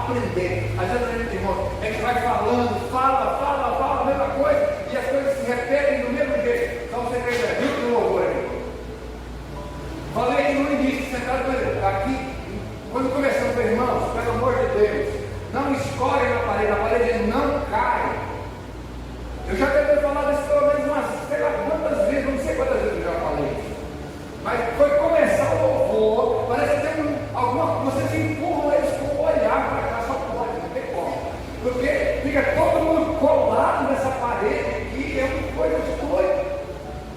aprender. Às vezes a gente vai falando, fala a mesma coisa, e as coisas se repetem do mesmo jeito. Então você tem viu que louvor aqui. Falei aqui no início, sentado aqui, quando começamos, irmãos, pelo amor de Deus, não escorre na parede não cai. Eu já devo ter falado isso pelo menos umas, sei lá quantas vezes, não sei quantas vezes eu já falei isso. Mas foi começar o louvor, parece que tem alguma, vocês empurram eles com o olhar para cá, só pode, não tem como. Porque fica todo mundo colado nessa parede aqui, é uma coisa de doido.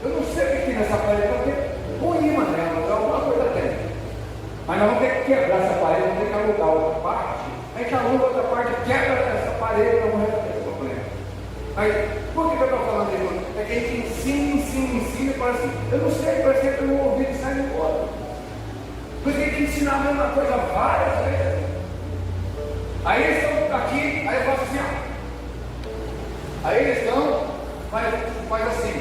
Eu não sei o que tem nessa parede, porque põe imã nela, alguma coisa tem. Mas nós vamos ter que quebrar essa parede, vamos ter que alugar outra parte. A gente aluga outra parte, quebra essa parede para não resolver esse problema. Mas por que eu estou falando isso? É que a gente ensina, e parece, eu não sei, parece que entra no ouvido e sai no outro. Porque tem que ensinar a mesma coisa várias vezes. Aí eles estão aqui, aí eu faço assim, ó. Aí eles estão, faz assim.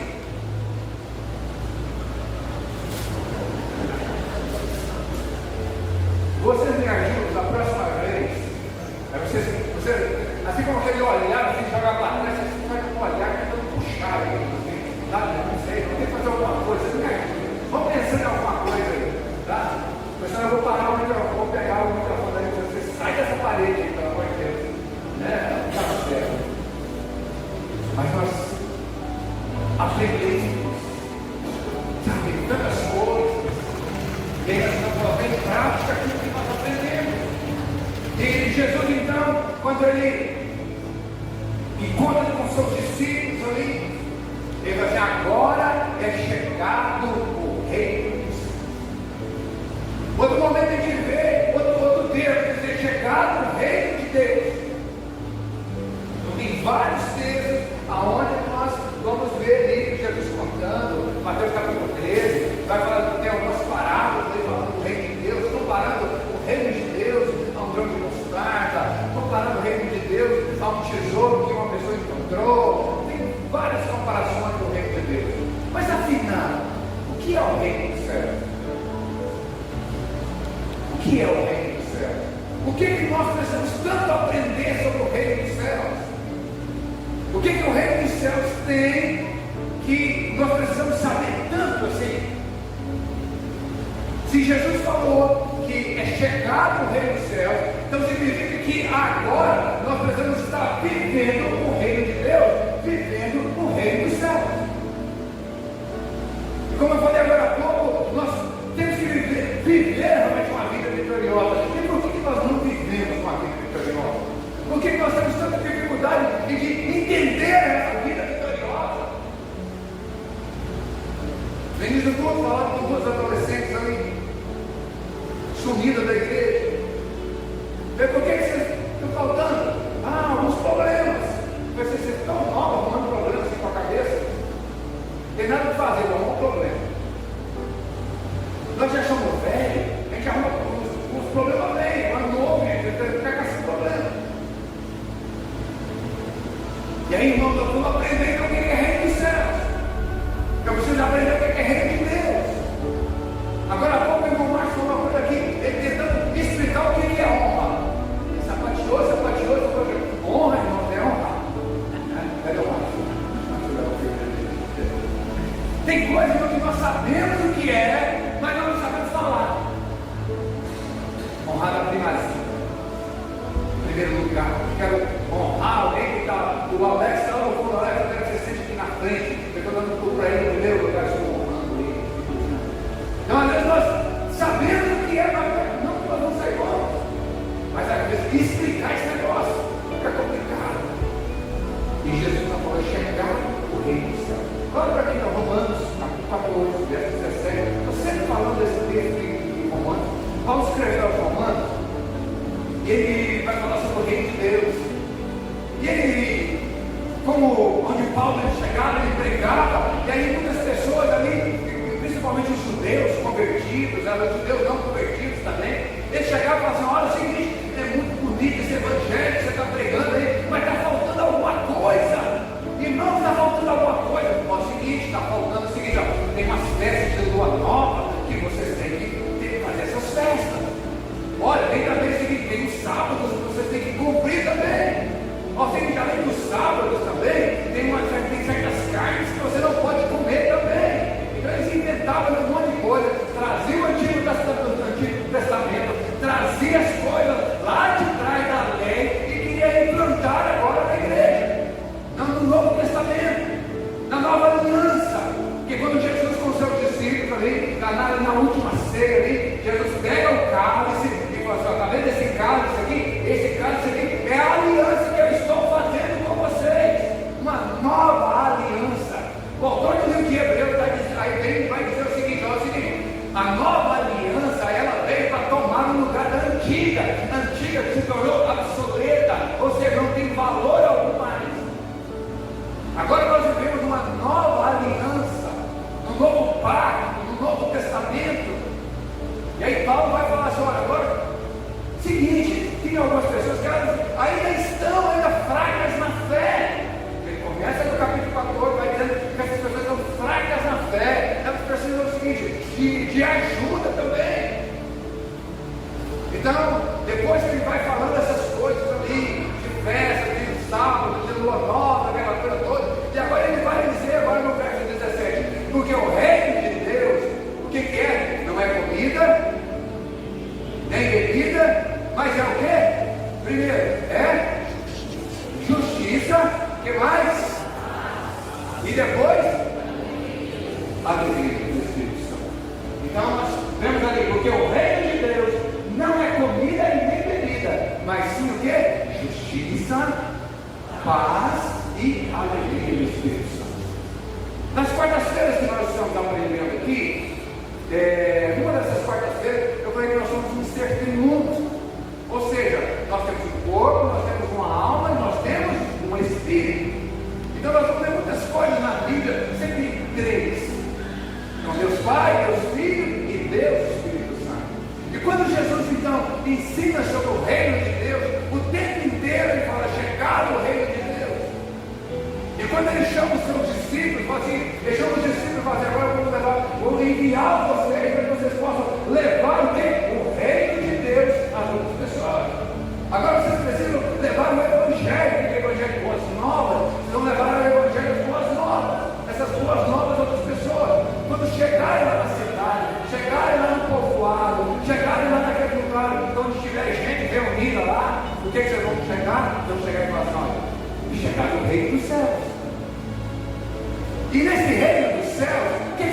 Vocês me ajudam da próxima vez. Aí você, assim como aquele olhar, você joga para trás, você vai com o olhar tentando puxar aí, assim, tá? Não sei, vamos ter que fazer alguma coisa, vocês me ajudam. Vamos pensando em alguma coisa aí, tá? Mas senão eu vou parar o microfone, vou pegar o microfone aí, você sai dessa parede aí, pelo amor de Deus. Né? Não está certo. Mas nós aprendemos, sabe, tantas coisas, e aí nós estamos colocando em prática aquilo que nós aprendemos. E Jesus, então, quando ele encontra com seus discípulos ali, ele vai dizer: agora é chegado o reino dos céus. Outro momento a gente vê, outro texto, dizer: chegado o reino de Deus. Então, tem vários textos aonde nós vamos ver ali Jesus contando, Mateus capítulo 13, vai falar, tem algumas parábolas aí falando do reino de Deus, comparando o reino de Deus a um grão de mostarda, comparando o reino de Deus a um tesouro que uma pessoa encontrou. Tem várias comparações do reino de Deus. Mas afinal, o que é o reino dos céus? O que é o reino dos céus? O que nós precisamos tanto aprender sobre o reino dos céus? O que o reino dos céus tem que nós precisamos saber tanto assim? Se Jesus falou que é chegado o reino dos céus, então significa que agora nós precisamos estar vivendo o reino de Deus, vivendo o reino dos céus. E como eu falei agora há pouco, nós temos que viver realmente uma vida vitoriosa. E por que nós não vivemos uma vida vitoriosa? Por que nós temos tanta dificuldade de entender essa vida vitoriosa? No início do culto, falando com duas adolescentes ali, sumidas da igreja. Por que vocês estão faltando? Alguns problemas. Vocês estão novos, arrumando problemas assim com a cabeça. Não tem nada para fazer, arrumar um problema. Nós já somos velhos, a gente arruma os problemas velhos, mas novo, a gente tem que ficar com esse problema. E aí, irmãos, nós vamos aprender o que é reino dos céus. Eu preciso aprender o que é reino de Deus. Agora há pouco o irmão Marcos falou uma coisa aqui, ele tentando explicar o que é honra. Ele sapateou, honra, irmão, é honrar. Cadê o Marcos? Tem coisas que nós sabemos o que é, mas nós não sabemos falar. Honrar a primazia. Em primeiro lugar, eu quero honrar alguém que está, o Alex está no fundo, o Alex, eu quero que você sente aqui na frente. Eu estou dando tudo para ele no primeiro lugar, estou honrando ele. Então, às vezes nós sabemos o que é, mas não que nós vamos sair bons. Mas às vezes explicar esse negócio fica complicado. E Jesus está falando: chegar o reino do céu. Olha para quem está Romanos, capítulo 14, verso 17. Estou sempre falando desse texto de Romanos. Paulo escreveu aos Romanos, e ele vai falar sobre o reino de Deus. E ele, como onde Paulo chegava, ele pregava, e aí muitas pessoas ali, principalmente os judeus convertidos, os judeus não convertidos também, eles chegavam e falavam assim: olha, é o seguinte, é muito bonito esse evangelho que você está pregando aí, mas está faltando alguma coisa. Irmão, está faltando alguma coisa. É o seguinte, está faltando o seguinte, ó, tem umas festas de lua nova que vocês têm que fazer essas festas. Olha, tem também o seguinte, tem os sábados que vocês têm que trazia as coisas lá de trás da lei e queria implantar agora na igreja, no Novo Testamento, na Nova Aliança. Que quando Jesus com seus discípulos ali, na última ceia ali, Jesus pega o cálice e fala assim: está vendo esse cálice aqui? Esse cálice aqui é a aliança que eu estou fazendo com vocês, uma nova aliança. O autor do livro de Hebreus vai dizer o seguinte: a nova aliança, ela veio para tomar o lugar da antiga, que se tornou obsoleta, ou seja, não tem valor algum mais. Agora nós vivemos uma nova aliança, um novo pacto, um novo testamento. E aí Paulo vai falar assim: olha, agora, seguinte, tem algumas pessoas que elas ainda estão fracas na fé. Ele começa no capítulo 14, vai dizendo que essas pessoas estão fracas na fé, elas precisam do seguinte, de ajuda também. Então, depois que ele vai falando essas coisas ali, de festa, de sábado, de lua nova, aquela coisa toda, e agora ele vai dizer, agora no verso 17, porque o reino de Deus, o que é? Não é comida, nem bebida, mas é o quê? Primeiro, é justiça, que mais? E depois, alegria do Espírito Santo. Então nós vemos ali, porque o reino de Deus não é comida e nem bebida, mas sim o que? Justiça, paz e alegria do Espírito Santo. Nas quartas-feiras que nós estamos aprendendo aqui, uma dessas quartas-feiras, eu falei que nós somos um ser triunfo. Ou seja, nós temos um corpo, nós temos uma alma e nós temos um espírito. Então nós vamos ver muitas coisas na Bíblia, sempre três. Então Deus Pai, Deus Filho e Deus Espírito Santo. E quando Jesus então ensina sobre o reino de Deus, o tempo inteiro ele fala: chegar o reino de Deus. E quando ele chama os seus discípulos, fala assim, ele chama os discípulos e fala assim: agora vou enviar vocês para que vocês possam levar o quê? O reino de Deus às outras pessoas. Agora vocês precisam levar o Evangelho, que é o Evangelho boas novas, vocês vão levar o Evangelho boas novas, essas boas novas a outras pessoas. Quando chegarem lá na cidade, chegarem lá no povoado, chegarem lá naquele lugar onde tiver gente reunida lá, o que vocês vão chegar? Vão chegar e falar assim: olha, chegar no reino dos céus. E nesse reino dos céus, o que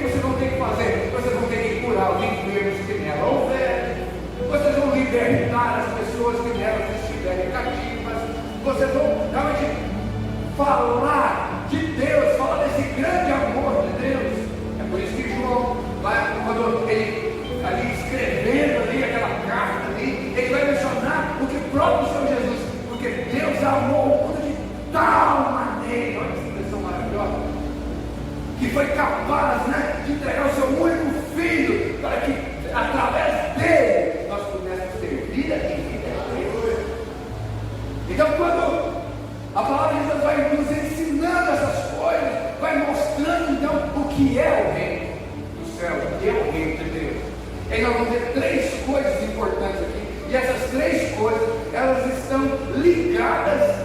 vocês vão ter que fazer? Vocês vão ter que curar os enfermos que nela houver. Vocês vão libertar as pessoas que nelas estiverem cativas. Vocês vão realmente falar de Deus, falar desse grande amor de Deus. É por isso que João, quando ele ali escrevendo ali aquela carta ali, ele vai mencionar o que o próprio Senhor Jesus, porque Deus amou o mundo de tal maneira, olha que expressão maravilhosa, que foi capaz, de entregar o seu único filho, para que através dele nós pudéssemos ter vida e vida eterna. Então, quando a palavra de Deus vai nos ensinando essas coisas, vai mostrando então o que é o reino do céu, o que é o reino de Deus. E aí nós vamos ver três coisas importantes aqui, e essas três coisas, elas estão ligadas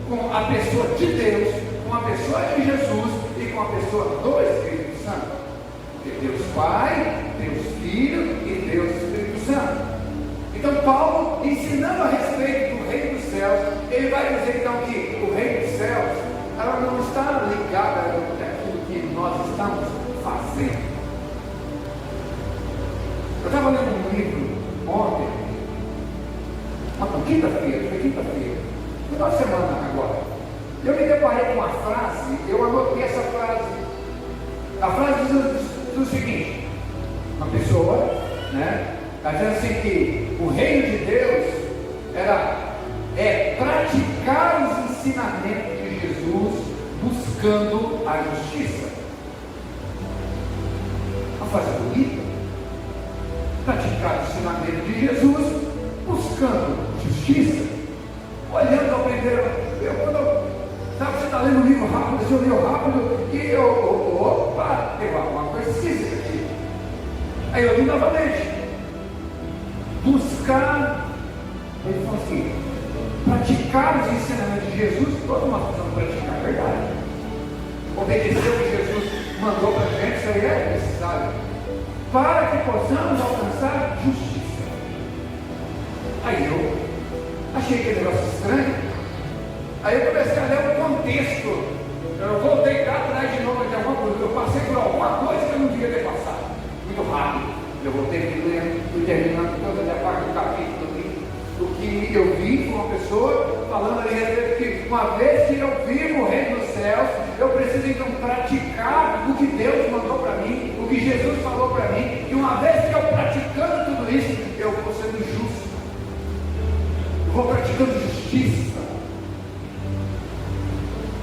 com a pessoa de Deus, com a pessoa de Jesus e com a pessoa do Espírito Santo. Porque Deus Pai, Deus Filho e Deus Espírito Santo. Então Paulo, ensinando a respeito do reino dos céus, ele vai dizer então que o reino dos céus, ela não está ligada àquilo que nós estamos fazendo. Eu estava lendo um livro ontem, quinta-feira, final de semana agora. Eu me deparei com uma frase, eu anotei essa frase. A frase diz o seguinte: uma pessoa, está dizendo assim que o reino de Deus é praticar os ensinamentos de Jesus buscando a justiça. Uma frase bonita. Praticar o ensinamento de Jesus buscando justiça. Olhando ao primeiro, você está lendo um livro rápido, eu leio rápido e opa, tem uma coisa esquisita aqui. Aí eu li novamente. Buscar, ele falou assim, praticar os ensinamentos de Jesus, todos nós precisamos praticar, é verdade. Obedecer o que Jesus mandou para a gente, isso aí é necessário, para que possamos alcançar justiça. Aí eu achei aquele negócio estranho. Aí eu comecei a ler o contexto. Eu voltei cá atrás de novo de alguma coisa. Eu passei por alguma coisa que eu não devia ter passado. Muito rápido. Eu voltei aqui lendo, fui terminando toda a parte do capítulo ali. O que eu vi com uma pessoa falando ali que uma vez que eu vivo o reino dos céus, eu preciso então praticar o que Deus mandou para mim, o que Jesus falou para mim, e uma vez que eu praticando tudo isso, eu vou sendo justo. Eu vou praticando justiça.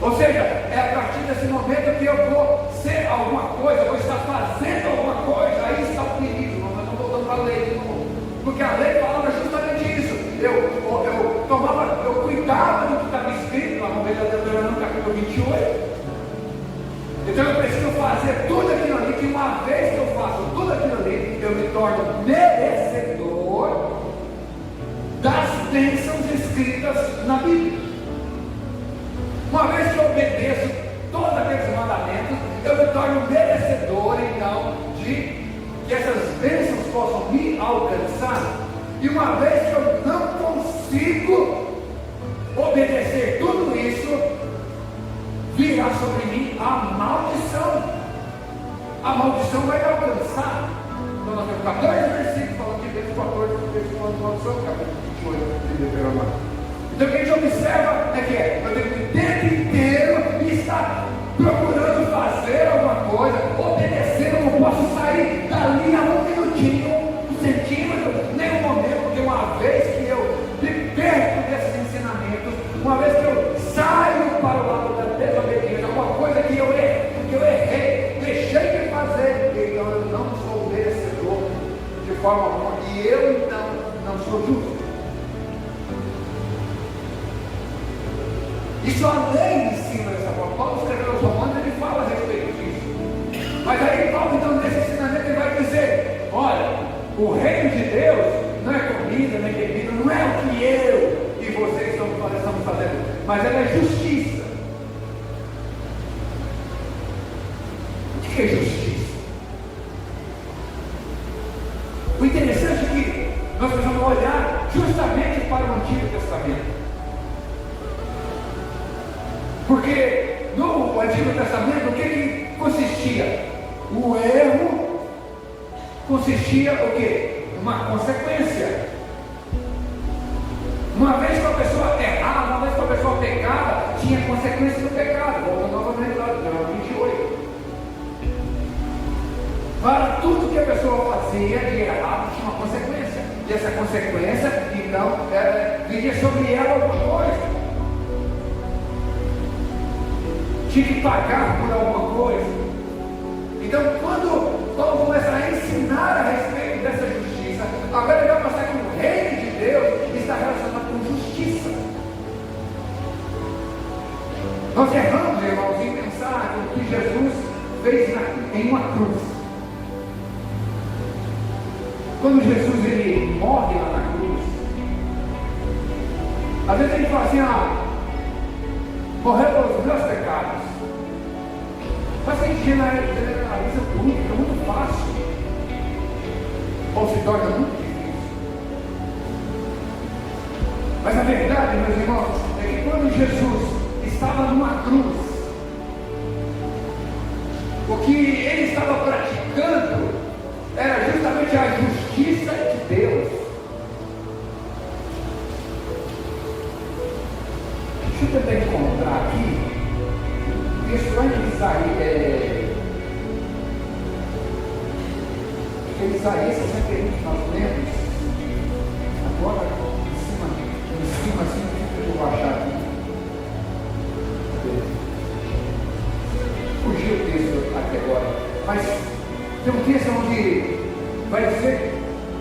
Ou seja, é a partir desse momento que eu vou ser alguma coisa, eu vou estar fazendo alguma coisa, aí está o perigo, nós estamos voltando para a lei de novo. Porque a lei falava justamente isso. Eu cuidava do que estava escrito lá no Deuteronômio capítulo 28. Então eu preciso fazer tudo aquilo ali, que uma vez que eu faço tudo aquilo ali, eu me torno merecedor das bênçãos escritas na Bíblia. Uma vez que eu obedeço todos aqueles mandamentos, eu me torno merecedor, então, de que essas bênçãos possam me alcançar. E uma vez que eu não consigo obedecer tudo isso, virá sobre mim a maldição. A maldição vai me alcançar. Então nós temos 14 versículos falando de Deus, 14 versículos falando de maldição, capítulo 28 de Deuteronômio. Então o que a gente observa é que eu tenho que o tempo inteiro estar procurando fazer alguma coisa, obedecer. Eu não posso sair dali a um minutinho, um centímetro, nem um momento, porque uma vez que eu me perco desses ensinamentos, uma vez que eu saio para o lado da desobediência, alguma coisa que eu errei, deixei de fazer, então eu não sou merecedor de forma alguma, e eu então não sou justo. Isso a lei ensina dessa forma. Paulo escreveu aos Romanos, ele fala a respeito disso. Mas aí Paulo, então, nesse ensinamento, ele vai dizer: olha, o reino de Deus não é comida, nem bebida, não é o que eu e vocês estamos fazendo, mas ela é justiça. O que é justiça? O interessante é que nós precisamos olhar justamente para o Antigo Testamento. Porque no Antigo Testamento, o que consistia? O erro consistia o quê? Uma consequência. Uma vez que a pessoa errava, uma vez que a pessoa pecava, tinha consequência do pecado. Volta novamente lá, Deuteronômio 28. Para tudo que a pessoa fazia de errado, tinha uma consequência. E essa consequência, então, viria sobre ela alguma coisa. Tinha que pagar por alguma coisa. Então, quando Paulo começa a ensinar a respeito dessa justiça, agora ele vai mostrar que o reino de Deus está relacionado com justiça. Nós erramos, irmãos, em pensar no que Jesus fez em uma cruz. Quando Jesus ele morre lá na cruz, às vezes ele fala assim: morreu pelos meus pecados. Mas a gente generaliza muito, é muito fácil. Ou se torna muito difícil. Mas a verdade, meus irmãos, é que quando Jesus estava numa cruz, o que ele estava praticando era justamente a justiça de Deus. Deixa eu tentar encontrar aqui o texto lá em Isaías, Isaías 61 que nós lemos. Agora, em cima assim, eu vou achar aqui. Fugiu o texto até agora. Mas tem um texto onde vai dizer,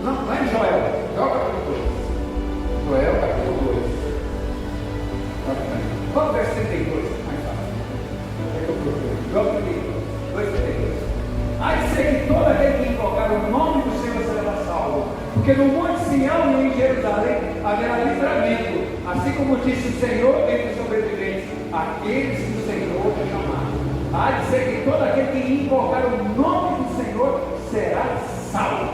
não, lá em Joel capítulo 2. Joel capítulo 2. Qual o verso 32? Mais fácil. É que eu procuro. Joel 2, 32. Há de ser que todo aquele que invocar o nome do Senhor será salvo. Porque no Monte Sião e em Jerusalém haverá livramento, assim como disse o Senhor entre os sobreviventes, aqueles que o Senhor chamar. Há de ser que todo aquele que invocar o nome do Senhor será salvo.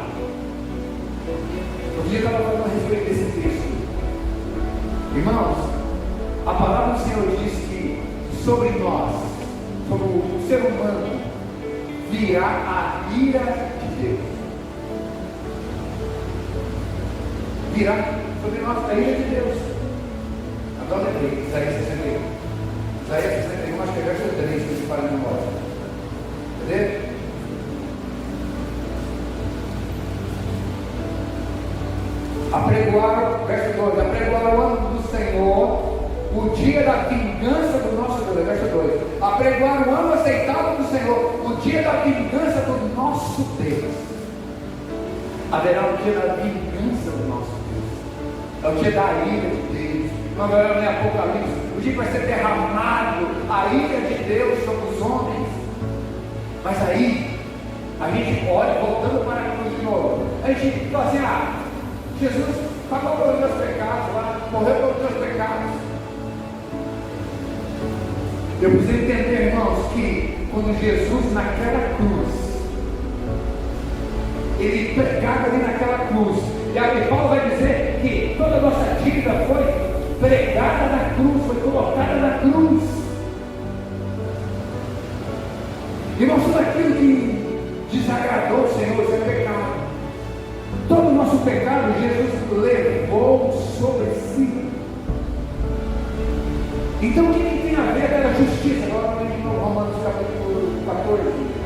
Um dia eu estava falando a respeito desse texto. Irmãos, a palavra do Senhor diz que sobre nós, sobre o ser humano, virá a ira de Deus. Virá sobre nós a ira de Deus. Agora lembrei, Isaías 61. Isaías 61, acho que é verso 3, que se para na memória. Entendeu? Apregoar, verso 2, apregoar o ano do Senhor, o dia da vingança do nosso Deus, verso 2, apregoar o ano aceitável do Senhor, o dia da vingança do nosso Deus. Haverá o dia da vingança do nosso Deus, é o dia da ira de Deus. Quando olhamos em Apocalipse, o dia que vai ser derramado a ira de Deus sobre os homens. Mas aí, a gente olha, voltando para a cruz de novo, a gente fala assim, Jesus pagou pelos meus pecados lá, morreu pelos meus pecados. Eu preciso entender, irmãos, que quando Jesus naquela cruz, ele pregava ali naquela cruz, e aí Paulo vai dizer que toda a nossa dívida foi pregada na cruz, foi colocada na cruz. Irmãos, tudo aquilo que desagradou o Senhor, isso é pecado. Todo o nosso pecado Jesus levou sobre si. Então o que tem a ver com a justiça? Agora vamos em Romanos capítulo 14,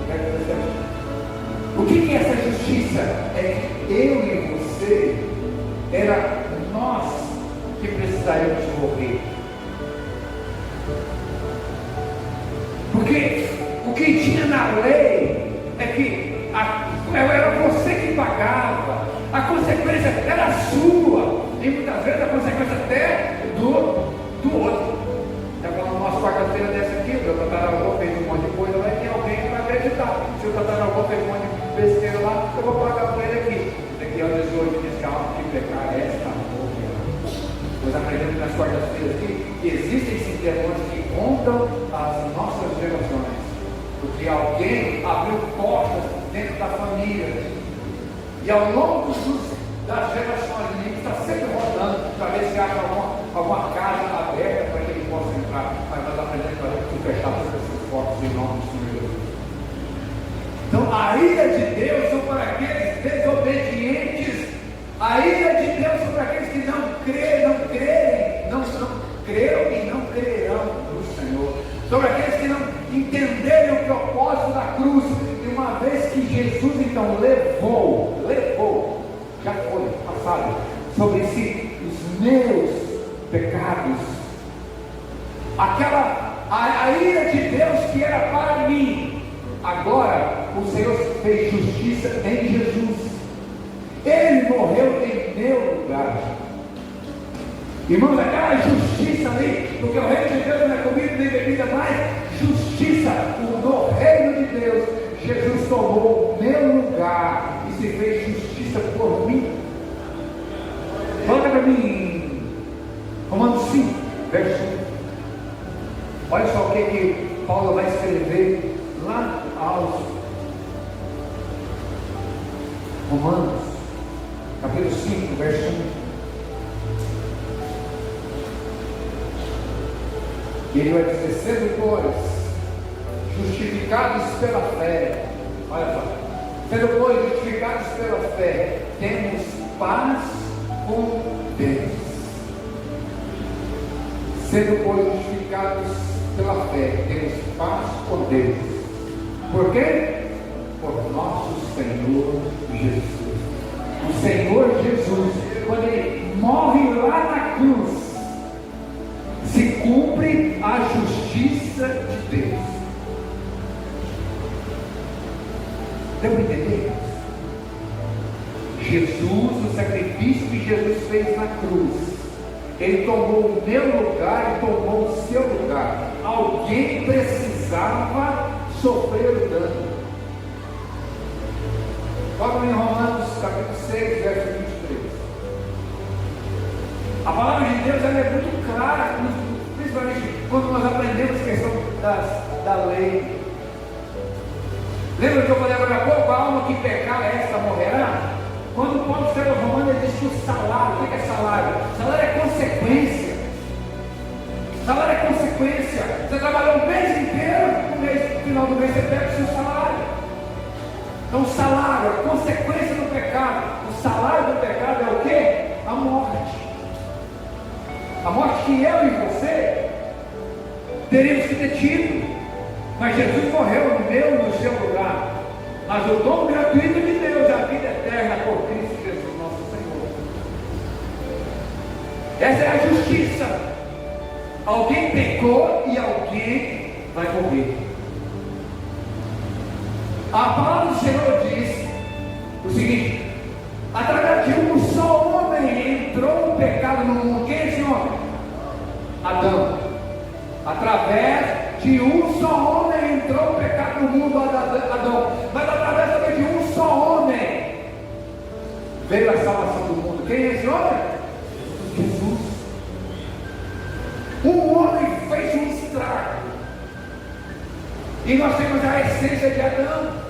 verso 17. O que é essa justiça? É que eu e você, era nós que precisaríamos morrer. Porque o que tinha na lei é que era você que pagava, a consequência era sua, e muitas vezes a consequência até do outro. Então, uma quarta-feira dessa aqui, o tataravô fez um monte de coisa, vai ter alguém que vai acreditar. Se o tataravô fez um monte de besteira lá, eu vou pagar por ele aqui. Daqui ao 18 diz que a alma que pecar é esta morre. Nós aprendemos nas quartas-feiras aqui que existem sim demônios que rondam as nossas gerações, porque alguém abriu portas dentro da família, e ao longo das gerações, o inimigo está sempre rodando para ver se acha alguma casa aberta para que ele possa entrar. Mas nós aprendemos para fechar todas essas portas em nome do Senhor Jesus. Então a ira de Deus são para aqueles desobedientes, a ira de Deus são para aqueles que não creram e não crerão no Senhor, sobre aqueles que não entenderem o propósito da cruz. E uma vez que Jesus então levou, já foi passado sobre si os meus pecados, a ira de Deus que era para mim, agora o Senhor fez justiça em Jesus. Ele morreu em meu lugar. Irmãos, aquela justiça ali, porque o reino de Deus não é comida nem bebida, mais justiça no reino de Deus. Jesus tomou o meu lugar e se fez justiça por mim. Volta para mim, Romanos 5, verso 1. Olha só o que Paulo vai escrever lá aos Romanos, capítulo 5, verso 1. E ele vai dizer: sendo, pois, justificados pela fé, olha só, sendo, pois, justificados pela fé, temos paz com Deus. Sendo, pois, justificados pela fé, temos paz com Deus. Por quê? Por nosso Senhor Jesus. O Senhor Jesus, quando ele morre lá na cruz, se cumpre a justiça de Deus. Deu para entender? Jesus, o sacrifício que Jesus fez na cruz, ele tomou o meu lugar e tomou o seu lugar. Alguém precisava sofrer o dano. Vamos em Romanos capítulo 6, verso 23. A palavra de Deus ela é muito clara, principalmente quando nós aprendemos a questão da lei. Lembra que eu falei agora há pouco? A alma que pecar, esta morrerá. Quando Paulo escreve aos Romanos, ele diz que o salário, o que é salário? Salário é consequência. também você pega o seu salário. Então o salário, a consequência do pecado, o salário do pecado é o quê? A morte. A morte que eu e você teríamos que ter tido. Mas Jesus morreu no meu e no seu lugar. Mas o dom gratuito de Deus é a vida eterna por Cristo Jesus nosso Senhor. Essa é a justiça. Alguém pecou e alguém vai morrer. A palavra do Senhor diz o seguinte: através de um só homem entrou o pecado no mundo. Quem é esse homem? Adão. Através de um só homem entrou o pecado no mundo, Adão. Mas através também de um só homem veio a salvação do mundo. Quem é esse homem? Jesus. Um homem fez um estrago. E nós temos a essência de Adão.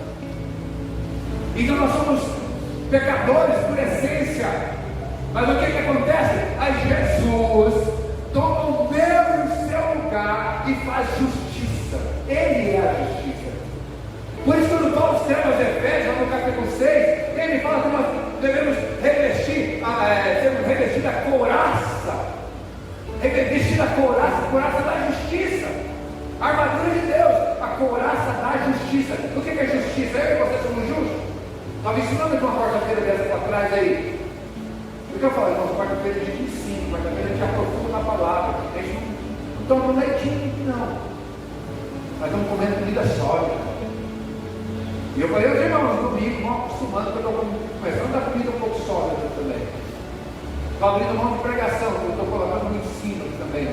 Então nós somos pecadores por essência. Mas o que acontece? Aí Jesus toma o meu e o seu lugar e faz justiça. Ele é a justiça. Por isso, quando Paulo escreve aos Efésios, no capítulo 6, ele fala que nós devemos sermos revestidos da couraça. Revestidos da couraça da justiça. A armadura de Deus, a couraça da justiça. O que é justiça? Eu e você somos justos. Estava ensinando de uma quarta-feira dessa para trás aí. O que eu falo? Então, quarta-feira a gente ensina, quarta-feira a gente aprofunda na palavra. A gente não toma um leitinho, não. Nós estamos comendo comida sólida. E eu falei, eu irmãos, no domingo, vão acostumando, porque eu estou começando a dar comida um pouco sólida também. Estou abrindo mão de pregação, que eu estou colocando no ensino também.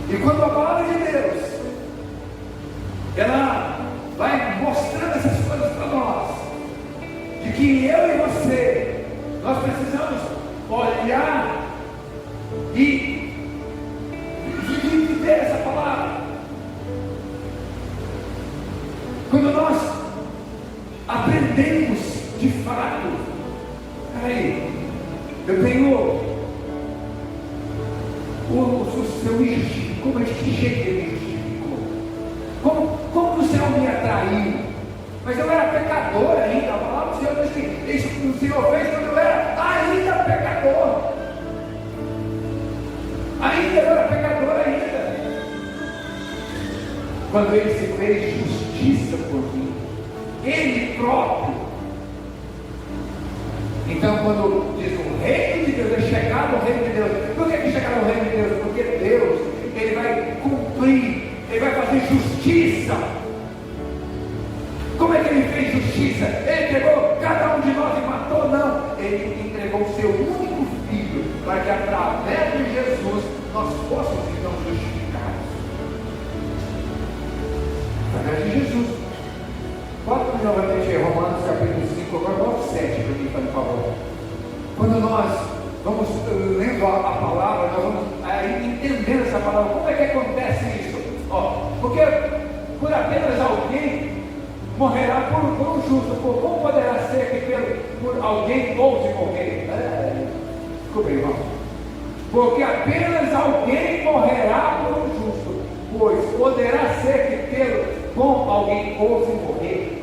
E quando a palavra de Deus, ela vai mostrando essas coisas para nós, de que eu e você, nós precisamos olhar e viver essa palavra. Quando nós aprendemos de fato, peraí, eu tenho o seu me justificou, mas que jeito ele me justificou? Como o Senhor me atraiu? Mas eu era pecador ainda. A palavra do Senhor diz que isso que o Senhor fez quando eu era ainda pecador. Ainda eu era pecador ainda. Quando Ele se fez justiça por mim, Ele próprio. Então, quando diz o reino de Deus, é chegado ao reino de Deus. Por que é chegado ao reino de Deus? Porque Deus, Ele vai cumprir, Ele vai fazer justiça. Como é que Ele fez justiça? Ele pegou cada um de nós e matou? Não. Ele entregou o seu único filho, para que através de Jesus nós fôssemos então justificados. Através de Jesus. Bota novamente Romanos capítulo 5, agora bota 7 para mim, por favor. Quando nós vamos lendo a palavra, nós vamos entendendo essa palavra. Como é que acontece isso? Porque por apenas alguém morrerá por um justo. Como poderá ser que por alguém ouse morrer? Desculpa, irmão. Porque apenas alguém morrerá por um justo, pois poderá ser que com alguém ouse morrer.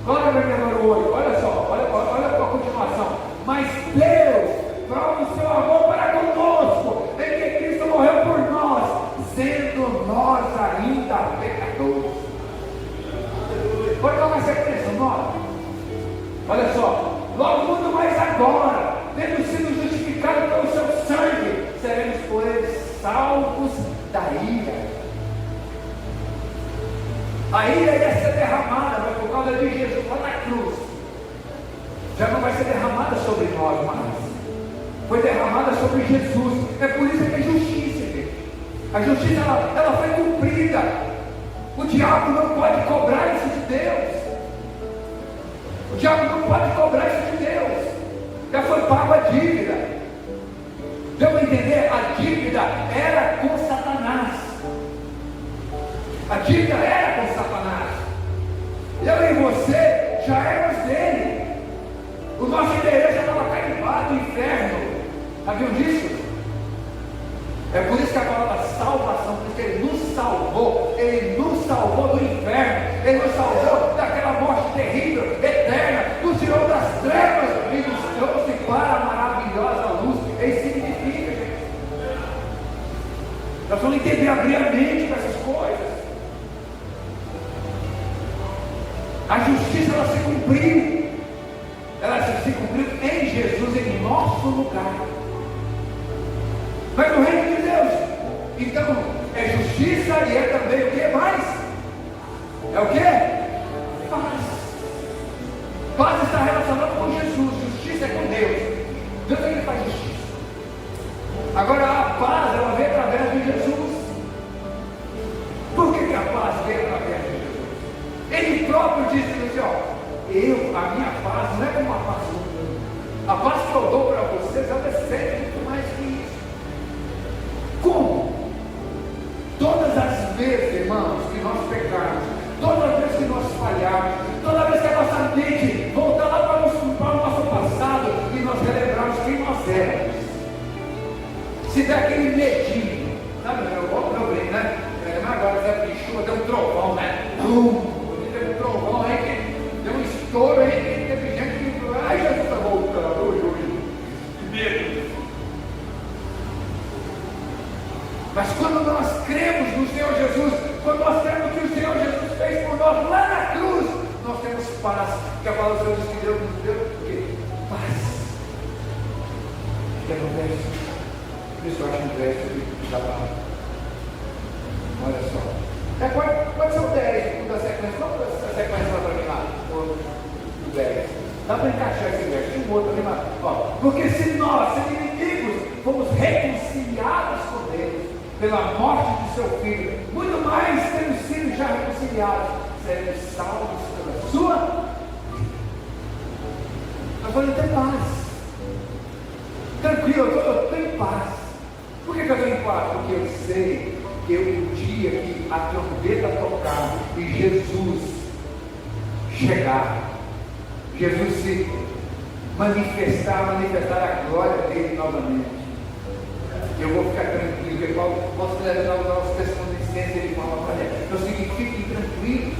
Coloca para mim agora o olho, olha só, olha a continuação. Mas Deus prova o seu amor para conosco, em que Cristo morreu por nós, sendo nós ainda pecadores. Pode colocar essa expressão, nós. Olha só, logo muito mais agora, tendo sido justificados pelo seu sangue, seremos por ele salvos da ira. A ira ia ser derramada, mas por causa de Jesus lá na cruz, já não vai ser derramada sobre nós mais. Foi derramada sobre Jesus. É por isso que é justiça, gente. A justiça ela foi cumprida. O diabo não pode cobrar isso de Deus. O diabo não pode cobrar isso de Deus. Já foi pago a dívida. Deu para entender? A dívida era com Satanás. A dívida era com Satanás. Eu e você já éramos dele. O nosso endereço já estava carimbado no inferno. Sabiam disso? É por isso que a palavra salvação, porque Ele nos salvou do inferno. Ele nos salvou daquela morte terrível, eterna, nos tirou das trevas e nos trouxe para a maravilhosa luz. É isso que significa, gente. Nós vamos entender, abrir a mente para essas coisas. A justiça, ela se cumpriu. Ela se cumpriu em Jesus, em nosso lugar. Mas no reino de Deus, então, é justiça e é também o que mais? É o que? Paz. Paz está relacionada com Jesus, justiça é com Deus. Deus é que faz justiça. Agora a paz, ela vem através de Jesus. Por que a paz vem através de Jesus? Ele próprio disse assim, ó, a minha paz não é como a paz do mundo. A paz que eu dou para vocês, ela excede muito mais que isso. Como? Todas as vezes, irmãos, que nós pecarmos, todas as vezes que nós falharmos, toda vez que a nossa mente voltar lá para o nosso passado e nós relembrarmos quem nós éramos, se der aquele medinho, sabe, meu bem, né? Agora Zé Pichuca deu um trovão, né? Deu um trovão aí, que deu um estouro aí, que teve gente que falou, ai, Jesus está voltando, hoje, que medo. Mas quando nós cremos no Senhor Jesus, quando nós cremos que o Senhor Jesus fez por nós lá na cruz, nós temos paz, que a palavra do Senhor diz que Deus nos deu o quê? Paz. Que acontece? Por isso eu acho um verso da palavra. Olha só. Pode ser o 10 da sequência. Qual é a sequência para terminar? O 10. Dá para encaixar esse verso. Tem um outro ali, mas, ó. Porque se nós, se inimigos, fomos reconciliados com Deus pela morte de seu filho, muito mais temos sido já reconciliados, seremos salvos pela sua vida. Nós vamos ter paz. Tranquilo, eu estou em paz. Por que eu estou em paz? Porque eu sei que o dia que a trombeta tocar e Jesus chegar, Jesus se manifestar a glória dele novamente, eu vou ficar tranquilo, porque Paulo, posso levar os nossos testemunhos de ciência, ele fala, olha, então fiquem tranquilos.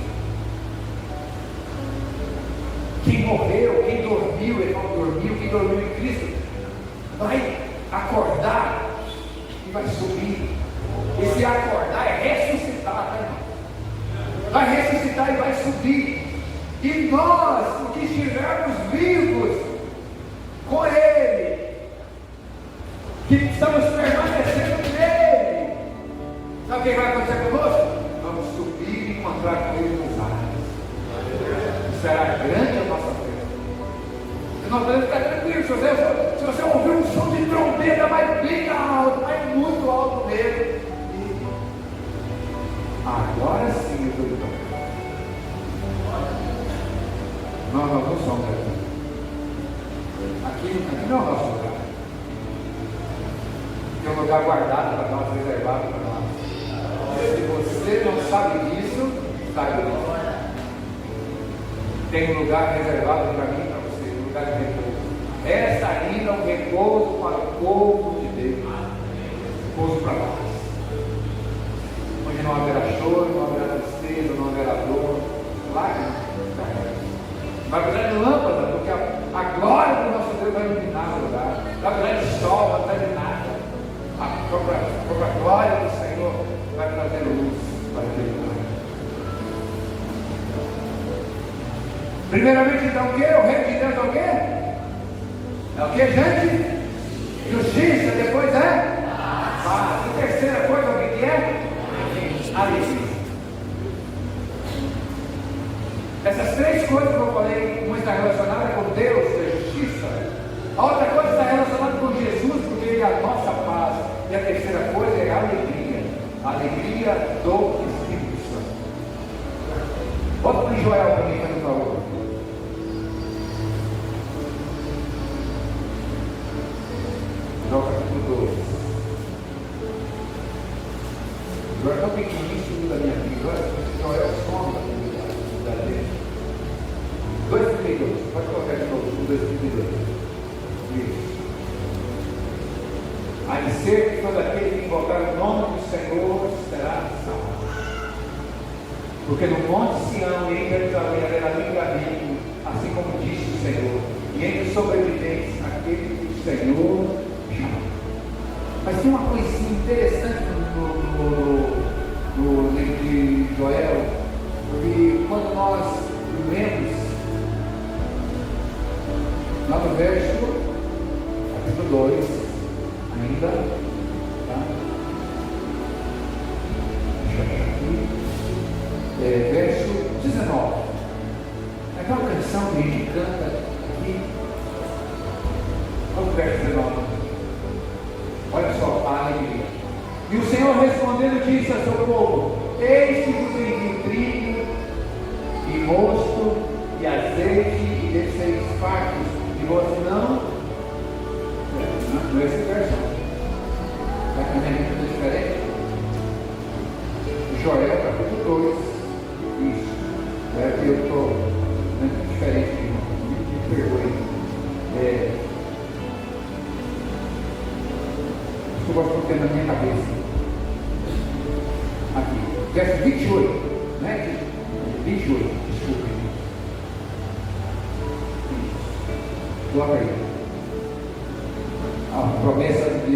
Quem morreu, quem dormiu, ele fala, quem dormiu em Cristo, vai acordar e vai subir. Esse acordar é ressuscitar, tá, irmão? Vai ressuscitar e vai subir. E nós, o que estivermos vivos com Ele, que estamos permanecendo nele, sabe o que vai acontecer conosco? Vamos subir e encontrar com Ele nos ares. Será grande a nossa fé. E nós podemos ficar tranquilos. Se você ouvir um som de trombeta, vai bem alto, vai muito alto nele. Agora sim eu estou de tocar. Nós não somos aqui não é o nosso lugar. Tem um lugar guardado para nós, reservado para nós. Se você não sabe disso, saiba disso. Tem um lugar reservado para mim e para você, um lugar de repouso. Essa ainda é um repouso para o povo de Deus. Repouso para nós. Onde não haverá choro, não haverá tristeza, não haverá dor, lágrimas. Vai precisar de lâmpada, porque a glória do nosso Deus vai iluminar o lugar. Vai precisar de sol, vai precisar de nada. A própria glória do Senhor vai trazer luz para aquele lugar. Primeiramente, então, o que? O reino de Deus é o quê? É o que, gente? Justiça, depois é? Paz. E terceira coisa, o que é? Alegria. Essas três coisas que eu falei, uma está relacionada com Deus, a justiça. A outra coisa está relacionada com Jesus, porque Ele é a nossa paz. E a terceira coisa é a alegria. A alegria do Espírito Santo. Bota para Joel para mim, por favor. Joel capítulo 2. Joel é tão pequenininho da minha vida. Joel é o som da minha vida. 2:32. Pode colocar de novo. 2:32. Isso. A de ser que todo aquele que invocar o nome do Senhor será salvo. Porque no monte Sião e em Jerusalém haverá livramento, assim como disse o Senhor, e entre os sobreviventes aquele que o Senhor chama. Mas tem uma coisinha interessante no livro de Joel, que quando nós lemos lá no verso capítulo 2 ainda, tá? Deixa eu achar aqui, verso 19, aquela canção que a gente canta aqui. Vamos verso 19, olha só a alegria. E o Senhor respondendo disse a seu povo: eis que vos envio trigo e mosto e azeite e desseis fartos, e vós não é esse verso, vai que a minha Bíblia é diferente. Joel capítulo 2, isso, é que eu estou diferente, me perdoe. Eu gosto de ter na minha cabeça. Aqui, verso 28, né? 28, desculpe. Coloca aí. A promessa de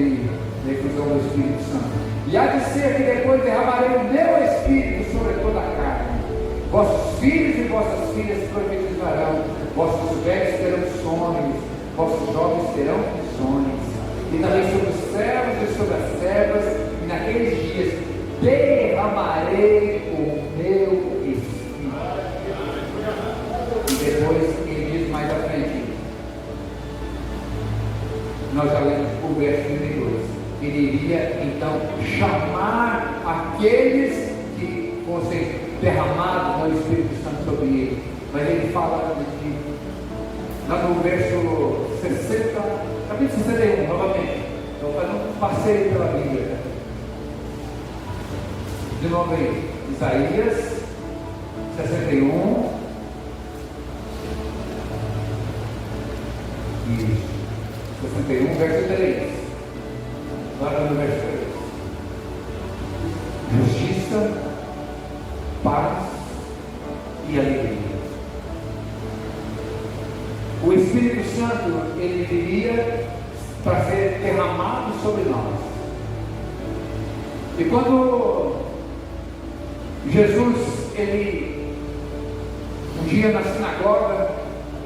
efusão do Espírito Santo. E há de ser que depois derramarei o meu Espírito sobre toda a carne. Vossos filhos e vossas filhas profetizarão, vossos velhos terão sonhos, vossos jovens terão visões. E também sobre os servos e sobre as servas, e naqueles dias derramarei o meu Espírito. E depois ele diz mais à frente, nós já lemos o verso 32, ele iria então chamar aqueles que fossem derramados no Espírito Santo sobre ele. Mas ele fala de, lá no verso 60, capítulo 61, novamente. Então, faz um passeio pela Bíblia. De novo aí, Isaías 61. Isso. 61, verso 3. Agora no verso 3. Justiça, paz e alegria. O Espírito Santo, ele viria para ser derramado sobre nós. E quando Jesus, ele, um dia na sinagoga,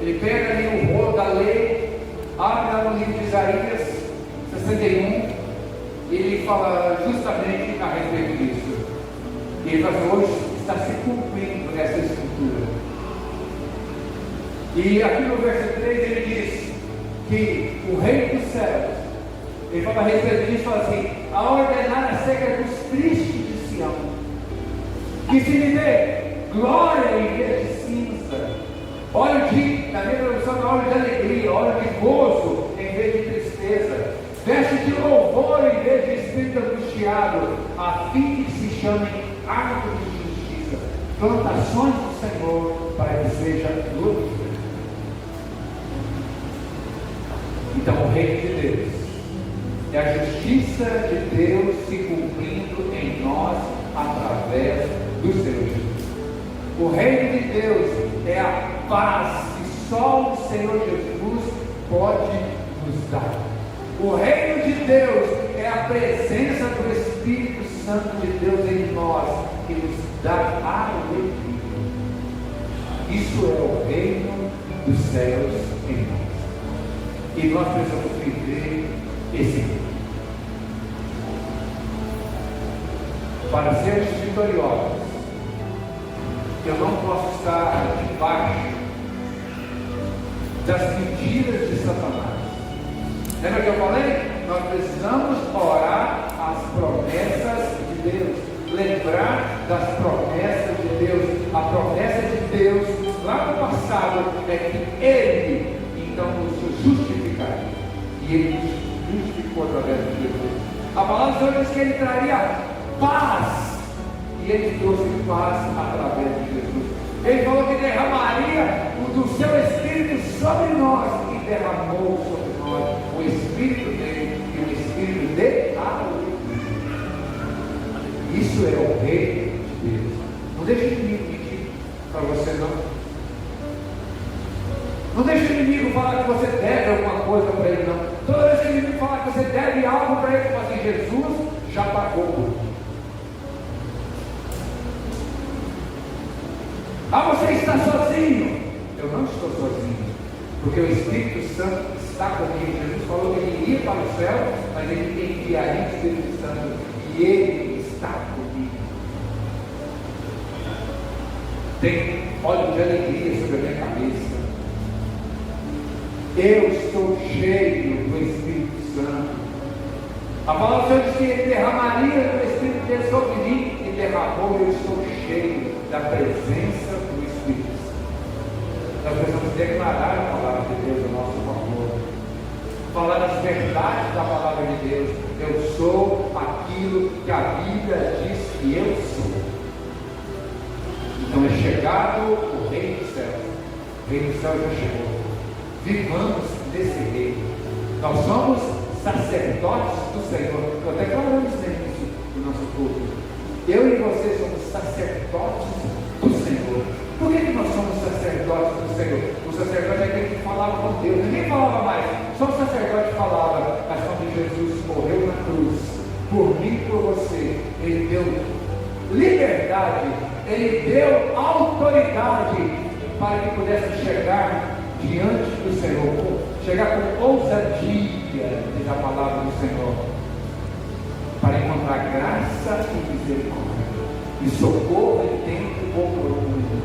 ele pega ali o rolo da lei, abre lá no livro de Isaías 61, e ele fala justamente a respeito disso. E ele fala assim, hoje está se cumprindo essa escritura. E aqui no verso 3 ele diz que o Rei dos céus, ele fala a respeito disso, fala assim, a ordenar a seca dos tristes de Sião, que se me dê glória em vez de cinza, óleo de, na minha tradução, óleo de alegria, óleo de gozo em vez de tristeza, veste de louvor em vez de espírito angustiado, a fim de que se chamem árvores de justiça, plantações do Senhor, para que seja glorificado. Então, o reino de Deus é a justiça de Deus se cumprindo em nós através do Senhor Jesus. O reino de Deus é a paz que só o Senhor Jesus pode nos dar. O reino de Deus é a presença do Espírito Santo de Deus em nós, que nos dá alegria. Isso é o reino dos céus em nós. E nós precisamos viver esse reino. Para sermos vitoriosos, eu não posso estar debaixo das mentiras de Satanás. Lembra que eu falei? Nós precisamos orar as promessas de Deus, lembrar das promessas de Deus. A promessa de Deus lá no passado é que Ele então nos justificaria, e Ele nos justificou através de Jesus. A palavra do Senhor diz que Ele traria paz, e Ele trouxe paz através de Jesus. Ele falou que derramaria o do seu Espírito sobre nós, e derramou sobre nós o Espírito dele, e o Espírito de alegria. Isso é o reino de Deus. Não deixe de você deve algo para ele, mas Jesus já pagou por mim. Ah, você está sozinho? Eu não estou sozinho, porque o Espírito Santo está comigo. Jesus falou que ele iria para o céu, mas ele enviaria o Espírito Santo, e ele está comigo. Tem óleo de alegria sobre a minha cabeça. Eu estou cheio do Espírito Santo. A palavra do Senhor diz que ele derramaria do Espírito dele sobre mim, e derramou. Eu estou cheio da presença do Espírito Santo. Nós precisamos declarar a palavra de Deus a nosso favor, falar as verdades da palavra de Deus. Eu sou aquilo que a Bíblia diz que eu sou. Então é chegado o Reino dos Céus. O Reino dos Céus já chegou. Vivamos nesse reino. Nós somos sacerdotes do Senhor. Eu até falamos isso no nosso culto. Eu e você somos sacerdotes do Senhor. Por que nós somos sacerdotes do Senhor? O sacerdote é aquele que falava com Deus. Ninguém falava mais. Só o sacerdote falava. Mas quando Jesus morreu na cruz, por mim e por você, ele deu liberdade, ele deu autoridade para que pudesse chegar diante do Senhor, chegar com ousadia, diz a palavra do Senhor, para encontrar graça e misericórdia, e socorro em tempo oportuno.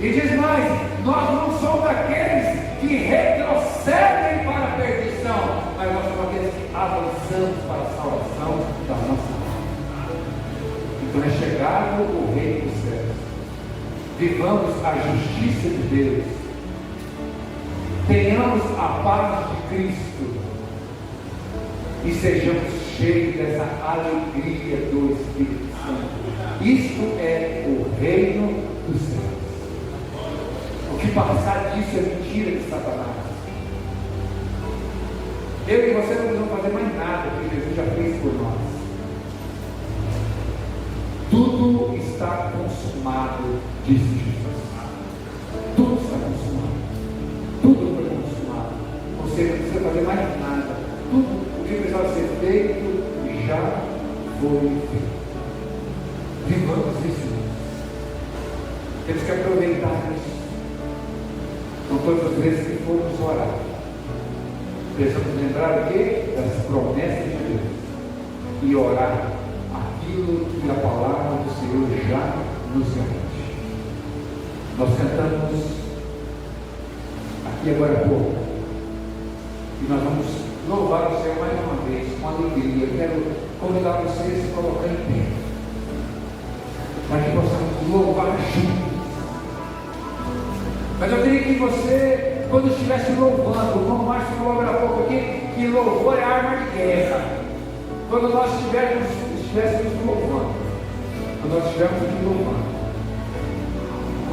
E diz mais: nós não somos aqueles que retrocedem para a perdição, mas nós somos aqueles que avançamos para a salvação da nossa alma. Então é chegado o Reino dos Céus. Vivamos a justiça de Deus. Tenhamos a paz de Cristo e sejamos cheios dessa alegria do Espírito Santo. Isto é o reino dos céus. O que passar disso é mentira de Satanás. Eu e você não precisamos fazer mais nada que Jesus já fez por nós. Tudo está consumado, disse Jesus. Tudo está consumado. Tudo foi consumado. Você não precisa fazer mais nada. Tudo o que precisava ser feito já foi feito. Vivamos isso. Temos que aproveitar isso. Então, todas as vezes que formos orar, precisamos lembrar o quê? Das promessas de Deus. E orar aquilo que a palavra do Senhor já nos garante. Nós cantamos aqui agora há pouco, e nós vamos louvar o Senhor mais uma vez, com alegria. Eu quero convidar vocês a se colocar em pé, para que possamos louvar juntos. Mas eu queria que você, quando estivesse louvando, como o Márcio falou agora há pouco aqui, que louvor é arma de guerra. Quando nós estivéssemos louvando, quando nós estivermos aqui louvando,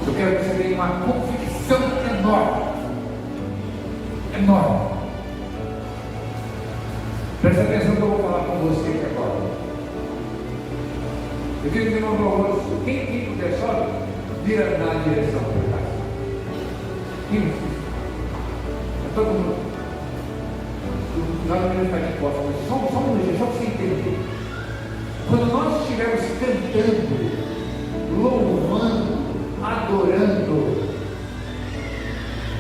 eu quero que você tenha uma convicção enorme. Enorme. Presta atenção que eu vou falar com você aqui agora. Eu queria ter uma louvor. Quem puder só vira na direção do casa. É todo mundo. Nós não vamos ficar de costas, mas só um minuto, só para você entender. Quando nós estivermos cantando, louvando, adorando,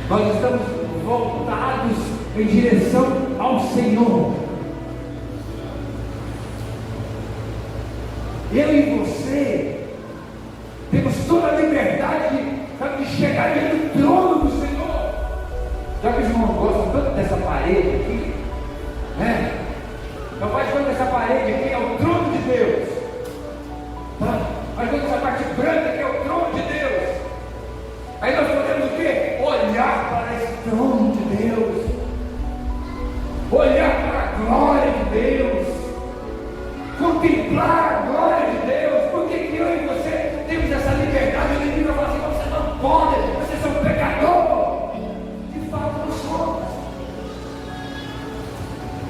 nós estamos voltados em direção ao Senhor. Eu e você temos toda a liberdade de chegar diante do trono do Senhor. Já que os irmãos gostam tanto dessa parede aqui, né? Não faz tanto dessa parede aqui, é o trono de Deus. Tá? Mas toda essa parte branca aqui é o trono de Deus. Aí nós podemos o quê? Olhar para esse trono de Deus, olhar para a glória de Deus, contemplar a glória de Deus. Por que eu e você temos essa liberdade? O inimigo fala assim: você não pode, vocês são pecador. De fato não somos.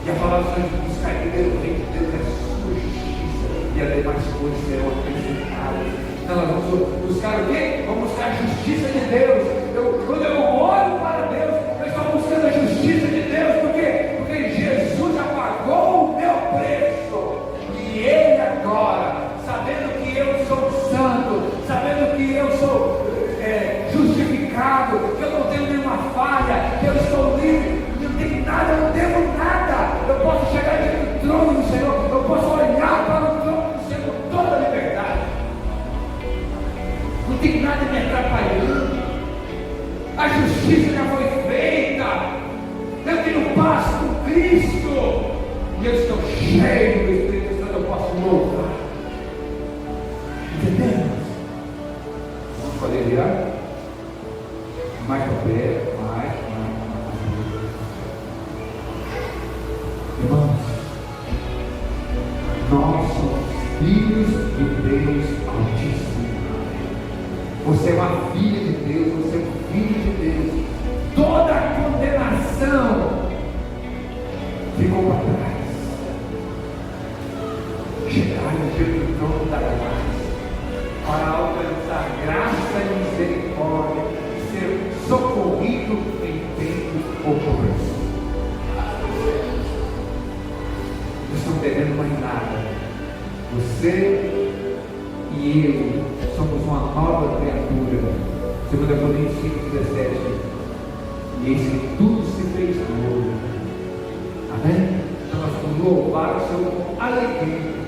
E a palavra do Senhor diz: buscar primeiro o reino de Deus, a sua justiça, e as demais coisas serão acrescentadas. Então nós vamos buscar o quê? Vamos buscar a justiça de Deus. Quando eu olho para Deus, eu estou buscando a justiça de Deus. Por quê? Porque Jesus apagou justiça já foi feita. Eu tenho paz com Cristo. E eu estou cheio do Espírito Santo, eu posso louvar. Entendemos? Vamos poder virar? Mais para perto, mais. Irmãos, nós somos filhos de Deus Altíssimo. Você é uma filha de Deus, você é um filho de Deus. Toda a condenação ficou para trás. Chegar diante do trono da graça para alcançar graça e misericórdia e ser socorrido em tempos oportunos. Não estão devendo mais nada. Você e eu somos uma nova criatura. 2 Coríntios 5,17. E eis que tudo se fez novo. Amém? Então nós vamos louvar o Senhor com alegria.